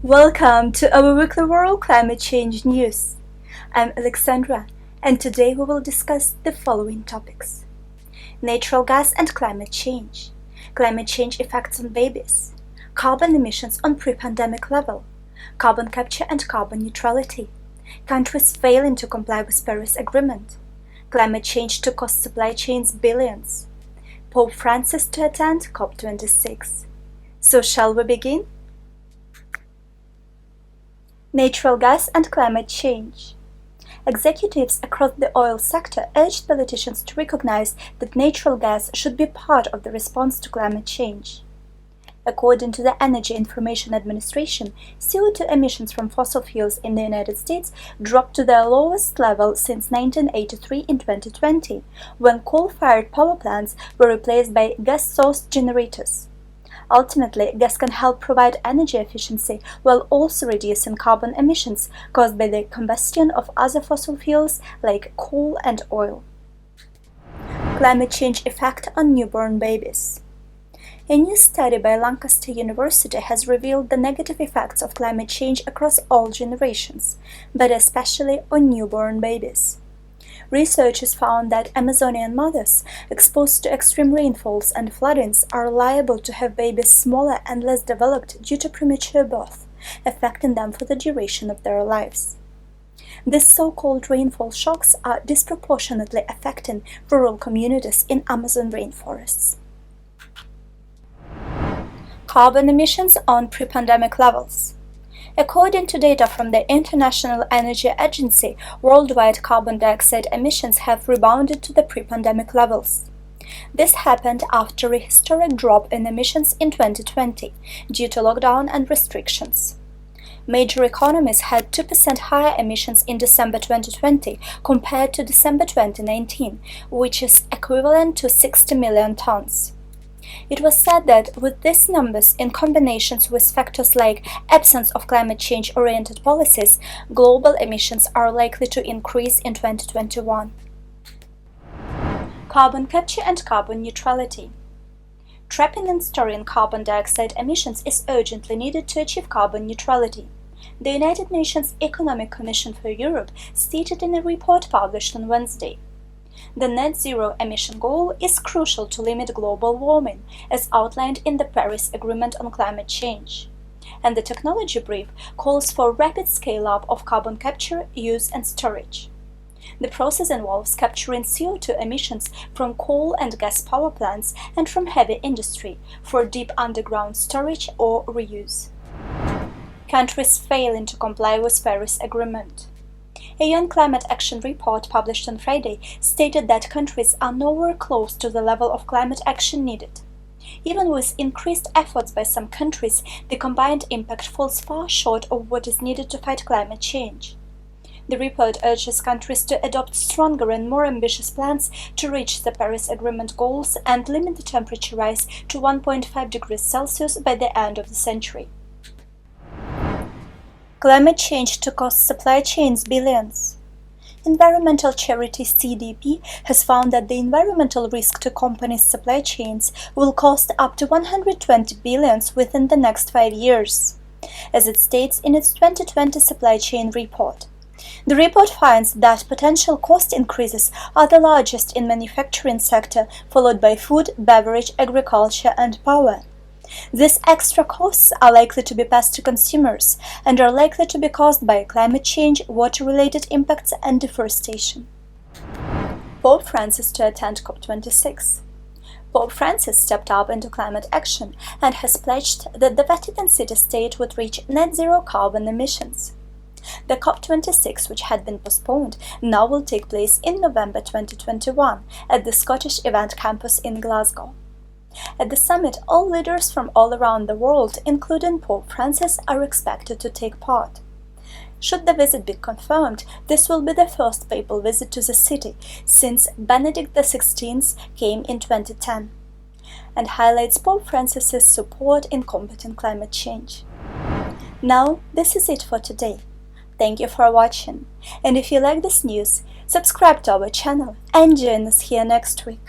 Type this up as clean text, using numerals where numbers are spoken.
Welcome to our weekly World Climate Change News. I'm Alexandra, and today we will discuss the following topics: natural gas and climate change effects on babies, carbon emissions on pre-pandemic level, carbon capture and carbon neutrality, countries failing to comply with Paris Agreement, climate change to cost supply chains billions, Pope Francis to attend COP26. So shall we begin? Natural gas and climate change. Executives across the oil sector urged politicians to recognize that natural gas should be part of the response to climate change. According to the Energy Information Administration, CO2 emissions from fossil fuels in the United States dropped to their lowest level since 1983 in 2020, when coal-fired power plants were replaced by gas-sourced generators. Ultimately, gas can help provide energy efficiency while also reducing carbon emissions caused by the combustion of other fossil fuels like coal and oil. Climate change effect on newborn babies. A new study by Lancaster University has revealed the negative effects of climate change across all generations, but especially on newborn babies. Researchers found that Amazonian mothers exposed to extreme rainfalls and floodings are liable to have babies smaller and less developed due to premature birth, affecting them for the duration of their lives. These so-called rainfall shocks are disproportionately affecting rural communities in Amazon rainforests. Carbon emissions on pre-pandemic levels. According to data from the International Energy Agency, worldwide carbon dioxide emissions have rebounded to the pre-pandemic levels. This happened after a historic drop in emissions in 2020 due to lockdown and restrictions. Major economies had 2% higher emissions in December 2020 compared to December 2019, which is equivalent to 60 million tons. It was said that with these numbers, in combinations with factors like absence of climate change-oriented policies, global emissions are likely to increase in 2021. Carbon capture and carbon neutrality. Trapping and storing carbon dioxide emissions is urgently needed to achieve carbon neutrality. The United Nations Economic Commission for Europe stated in a report published on Wednesday. The net zero emission goal is crucial to limit global warming, as outlined in the Paris Agreement on climate change. And the technology brief calls for rapid scale-up of carbon capture, use and storage. The process involves capturing CO2 emissions from coal and gas power plants and from heavy industry for deep underground storage or reuse. Countries failing to comply with Paris Agreement. A UN climate action report published on Friday stated that countries are nowhere close to the level of climate action needed. Even with increased efforts by some countries, the combined impact falls far short of what is needed to fight climate change. The report urges countries to adopt stronger and more ambitious plans to reach the Paris Agreement goals and limit the temperature rise to 1.5 degrees Celsius by the end of the century. Climate change to cost supply chains billions. Environmental charity CDP has found that the environmental risk to companies' supply chains will cost up to 120 billion within the next 5 years, as it states in its 2020 supply chain report. The report finds that potential cost increases are the largest in manufacturing sector, followed by food, beverage, agriculture and power. These extra costs are likely to be passed to consumers and are likely to be caused by climate change, water-related impacts and deforestation. Pope Francis to attend COP26. Pope Francis stepped up into climate action and has pledged that the Vatican City state would reach net zero carbon emissions. The COP26, which had been postponed, now will take place in November 2021 at the Scottish Event Campus in Glasgow. At the summit, all leaders from all around the world, including Pope Francis, are expected to take part. Should the visit be confirmed, this will be the first papal visit to the city since Benedict XVI came in 2010, and highlights Pope Francis's support in combating climate change. Now, this is it for today. Thank you for watching, and if you like this news, subscribe to our channel and join us here next week.